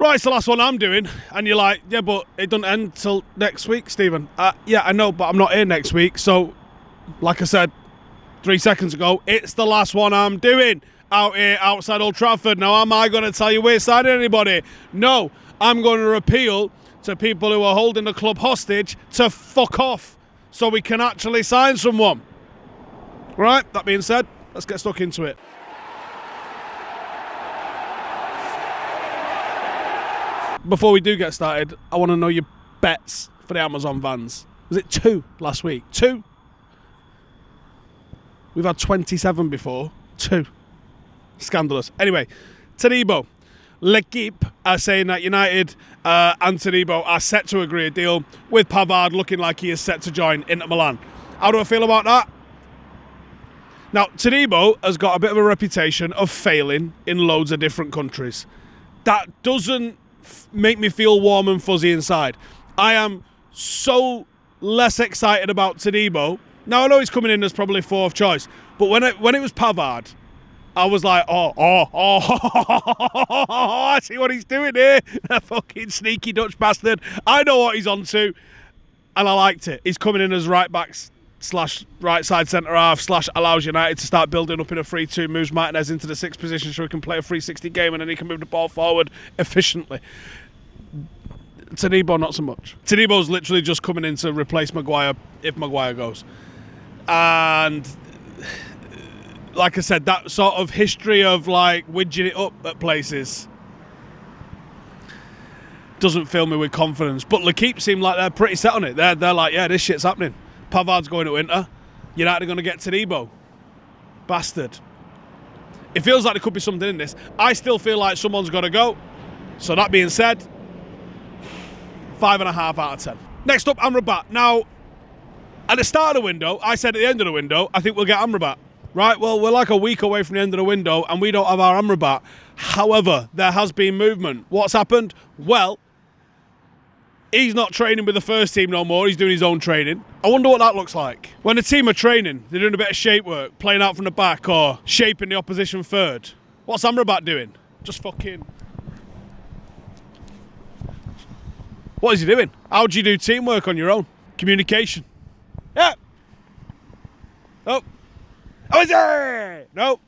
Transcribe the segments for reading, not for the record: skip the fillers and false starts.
Right, it's the last one I'm doing. And you're like, yeah, but it doesn't end till next week, Stephen. Yeah, I know, but I'm not here next week. So, like I said 3 seconds ago, it's the last one I'm doing out here outside Old Trafford. Now, am I going to tell you we're signing anybody? No, I'm going to appeal to people who are holding the club hostage to fuck off so we can actually sign someone. Right, that being said, let's get stuck into it. Before we do get started, I want to know your bets for the Amazon vans. Was it 2 last week? 2? We've had 27 before. 2. Scandalous. Anyway, Todibo. L'Equipe are saying that United and Todibo are set to agree a deal, with Pavard looking like he is set to join Inter Milan. How do I feel about that? Now, Todibo has got a bit of a reputation of failing in loads of different countries. That doesn't make me feel warm and fuzzy inside. I am so less excited about Todibo. Now, I know he's coming in as probably 4th choice, but when it was Pavard, I was like, I see what he's doing here. That fucking sneaky Dutch bastard. I know what he's on to, and I liked it. He's coming in as right back / right side centre half / allows United to start building up in a 3-2, moves Martinez into the 6th position so he can play a 360 game and then he can move the ball forward efficiently. Todibo, not so much. Todibo's literally just coming in to replace Maguire if Maguire goes. And like I said, that sort of history of like widging it up at places doesn't fill me with confidence. But L'Equipe seem like they're pretty set on it. They're like, yeah, this shit's happening. Pavard's going to Inter. United are going to get Todibo. Bastard. It feels like there could be something in this. I still feel like someone's got to go. So that being said, 5.5 out of 10. Next up, Amrabat. Now, at the start of the window, I said at the end of the window, I think we'll get Amrabat. Right, well, we're like a week away from the end of the window and we don't have our Amrabat. However, there has been movement. What's happened? Well, he's not training with the first team no more. He's doing his own training. I wonder what that looks like. When a team are training, they're doing a bit of shape work, playing out from the back or shaping the opposition third. What's Amrabat doing? Just fucking... What is he doing? How do you do teamwork on your own? Communication. Yeah. Oh. Oh, is it? No.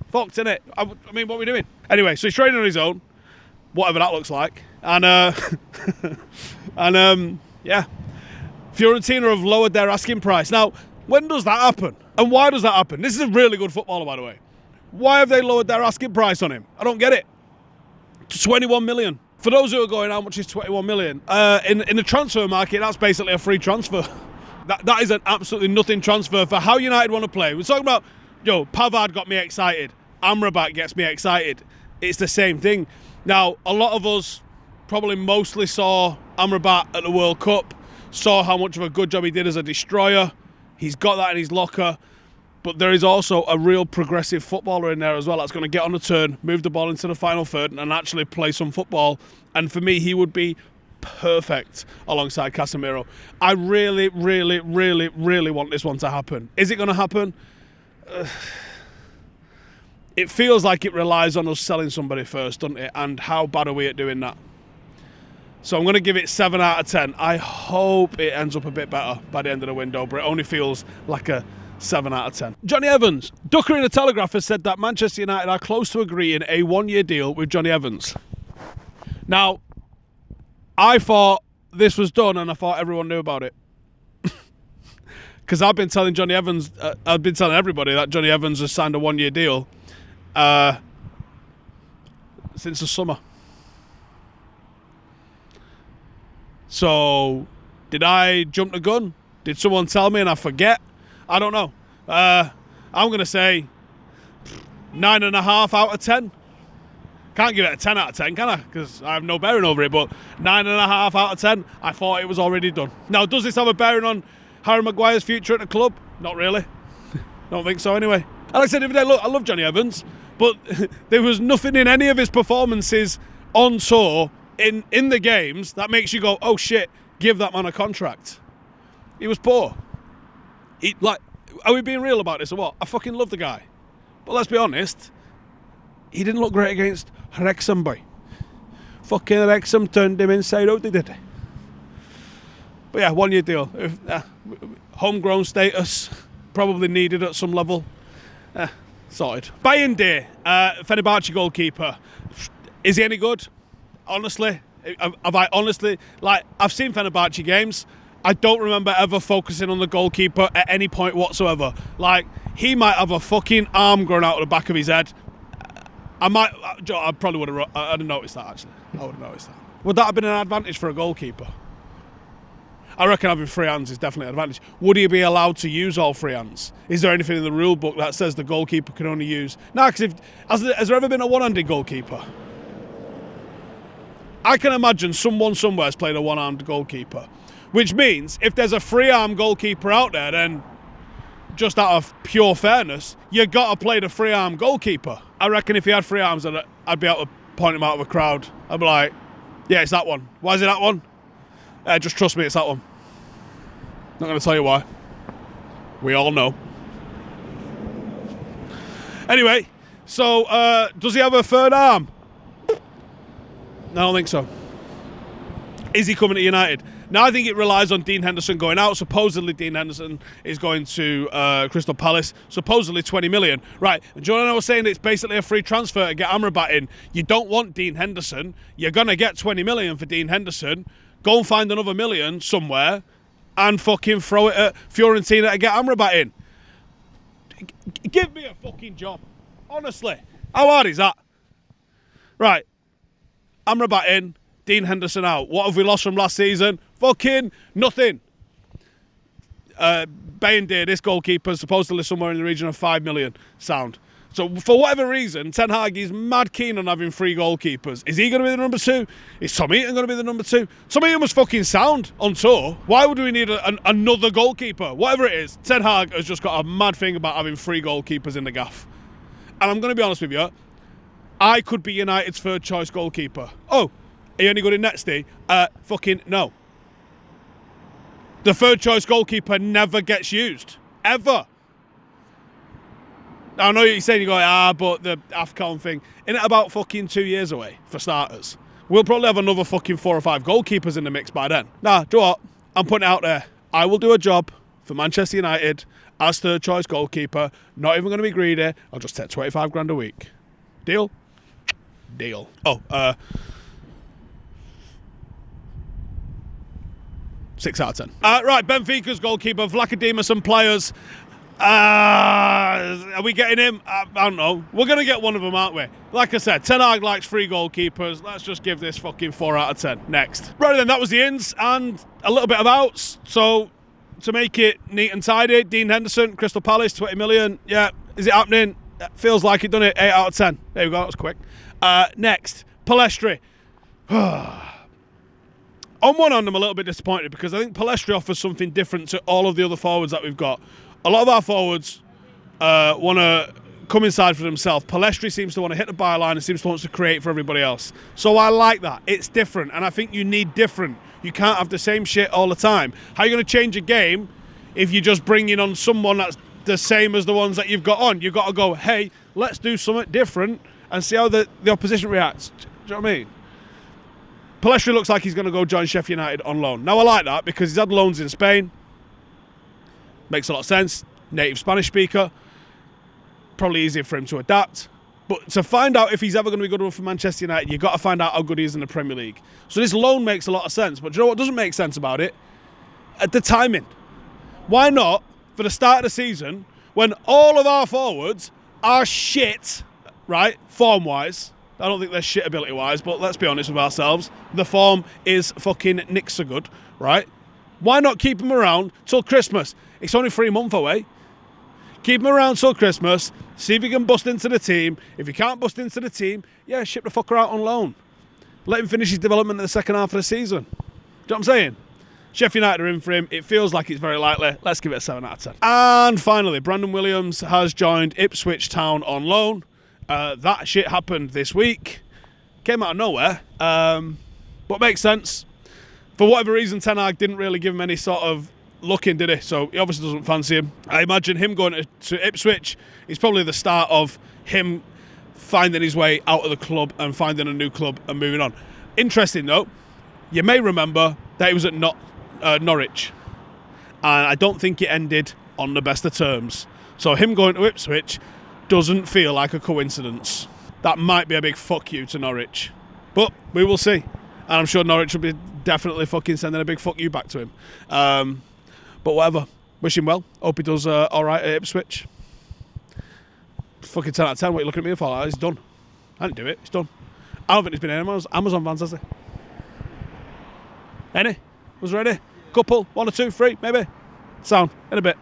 Fucked, innit? I mean, what are we doing? Anyway, so he's training on his own, whatever that looks like. And, yeah. Fiorentina have lowered their asking price. Now, when does that happen? And why does that happen? This is a really good footballer, by the way. Why have they lowered their asking price on him? I don't get it. To 21 million. For those who are going, how much is 21 million? In the transfer market, that's basically a free transfer. That is an absolutely nothing transfer for how United want to play. We're talking about, Pavard got me excited. Amrabat gets me excited. It's the same thing. Now, a lot of us probably mostly saw Amrabat at the World Cup, saw how much of a good job he did as a destroyer. He's got that in his locker. But there is also a real progressive footballer in there as well that's going to get on a turn, move the ball into the final third and actually play some football. And for me, he would be perfect alongside Casemiro. I really, really, really, really want this one to happen. Is it going to happen? It feels like it relies on us selling somebody first, doesn't it? And how bad are we at doing that? So I'm going to give it 7 out of 10. I hope it ends up a bit better by the end of the window, but it only feels like a 7 out of 10. Johnny Evans. Ducker in the Telegraph has said that Manchester United are close to agreeing a 1-year deal with Johnny Evans. Now, I thought this was done and I thought everyone knew about it. Because I've been telling everybody that Johnny Evans has signed a 1-year deal since the summer. So, did I jump the gun? Did someone tell me and I forget? I don't know. I'm going to say 9.5 out of 10. Can't give it a 10 out of 10, can I? Because I have no bearing over it, but 9.5 out of 10, I thought it was already done. Now, does this have a bearing on Harry Maguire's future at the club? Not really. Don't think so anyway. And like I said the other day, look, I love Johnny Evans, but there was nothing in any of his performances on tour in the games that makes you go, oh shit, give that man a contract. He was poor. Are we being real about this or what? I fucking love the guy. But let's be honest, he didn't look great against Wrexham, boy. fucking Wrexham turned him inside out, did they? But yeah, 1 year deal. Homegrown status, probably needed at some level. Sorted. Bayindir, Fenerbahce goalkeeper. Is he any good? Honestly, I've seen Fenerbahce games. I don't remember ever focusing on the goalkeeper at any point whatsoever. Like, he might have a fucking arm growing out of the back of his head. I probably would have. I'd have noticed that, actually. I would have noticed that. Would that have been an advantage for a goalkeeper? I reckon having free hands is definitely an advantage. Would he be allowed to use all free hands? Is there anything in the rule book that says the goalkeeper can only use... No, because has there ever been a one-handed goalkeeper? I can imagine someone somewhere has played a one-armed goalkeeper. Which means, if there's a free-arm goalkeeper out there, then just out of pure fairness, you got to play the free-arm goalkeeper. I reckon if he had free arms, I'd be able to point him out of a crowd. I'd be like, yeah, it's that one. Why is it that one? Just trust me, it's that one. Not going to tell you why. We all know. Anyway, so does he have a third arm? No, I don't think so. Is he coming to United? Now I think it relies on Dean Henderson going out. Supposedly Dean Henderson is going to Crystal Palace. Supposedly 20 million. Right, and John and I was saying it's basically a free transfer to get Amrabat in. You don't want Dean Henderson. You're going to get 20 million for Dean Henderson. Go and find another million somewhere and fucking throw it at Fiorentina to get Amrabat in. Give me a fucking job. Honestly. How hard is that? Right. Amrabat in. Dean Henderson out. What have we lost from last season? Fucking nothing. Bayindir, this goalkeeper, supposedly somewhere in the region of 5 million. Sound. So for whatever reason, Ten Hag is mad keen on having 3 goalkeepers. Is he going to be the number 2? Is Tom Eaton going to be the number 2? Tom Eaton was fucking sound on tour. Why would we need another goalkeeper? Whatever it is, Ten Hag has just got a mad thing about having 3 goalkeepers in the gaff. And I'm going to be honest with you, I could be United's third choice goalkeeper. Oh, are you only good in net, Steve? Fucking no. The third choice goalkeeper never gets used. Ever. I know you're saying, but the AFCON thing. In it about fucking 2 years away, for starters. We'll probably have another fucking 4 or 5 goalkeepers in the mix by then. Nah, do you know what? I'm putting it out there. I will do a job for Manchester United as third choice goalkeeper. Not even going to be greedy. I'll just take 25 grand a week. Deal? Deal. Oh, 6 out of 10. Right, Benfica's goalkeeper, Vlachodimos and players. Are we getting him? I don't know. We're going to get one of them, aren't we? Like I said, Ten Hag likes 3 goalkeepers. Let's just give this fucking 4 out of 10. Next. Right then, that was the ins and a little bit of outs. So, to make it neat and tidy, Dean Henderson, Crystal Palace, 20 million. Yeah, is it happening? Feels like it, doesn't it? 8 out of 10. There we go, that was quick. Next, Pellistri. On one hand, I'm a little bit disappointed because I think Pellistri offers something different to all of the other forwards that we've got. A lot of our forwards want to come inside for themselves. Pellistri seems to want to hit the byline and seems to want to create for everybody else. So I like that. It's different, and I think you need different. You can't have the same shit all the time. How are you going to change a game if you're just bringing on someone that's the same as the ones that you've got on? You've got to go, hey, let's do something different and see how the opposition reacts. Do you know what I mean? Pellistri looks like he's going to go join Sheffield United on loan. Now, I like that because he's had loans in Spain. Makes a lot of sense. Native Spanish speaker. Probably easier for him to adapt. But to find out if he's ever going to be good enough for Manchester United, you've got to find out how good he is in the Premier League. So this loan makes a lot of sense. But do you know what doesn't make sense about it? The timing. Why not, for the start of the season, when all of our forwards are shit, right, form-wise. I don't think they're shit ability-wise, but let's be honest with ourselves. The form is fucking nix so good, right? Why not keep him around till Christmas? It's only 3 months away. Keep him around till Christmas. See if he can bust into the team. If he can't bust into the team, yeah, ship the fucker out on loan. Let him finish his development in the second half of the season. Do you know what I'm saying? Sheffield United are in for him. It feels like it's very likely. Let's give it a 7 out of 10. And finally, Brandon Williams has joined Ipswich Town on loan. That shit happened this week. Came out of nowhere. But makes sense. For whatever reason, Ten Hag didn't really give him any sort of look-in, did he? So he obviously doesn't fancy him. I imagine him going to Ipswich is probably the start of him finding his way out of the club and finding a new club and moving on. Interesting though, you may remember that he was at Norwich, and I don't think it ended on the best of terms. So him going to Ipswich doesn't feel like a coincidence. That might be a big fuck you to Norwich, but we will see. And I'm sure Norwich will be definitely fucking sending a big fuck you back to him. But whatever, wish him well. Hope he does all right at Ipswich. Fucking 10 out of 10. What are you looking at me for? It's done. I didn't do it. It's done. I don't think there's been any Amazon vans, has there? Any? Was there any? Couple? 1 or 2, 3, maybe? Sound. In a bit.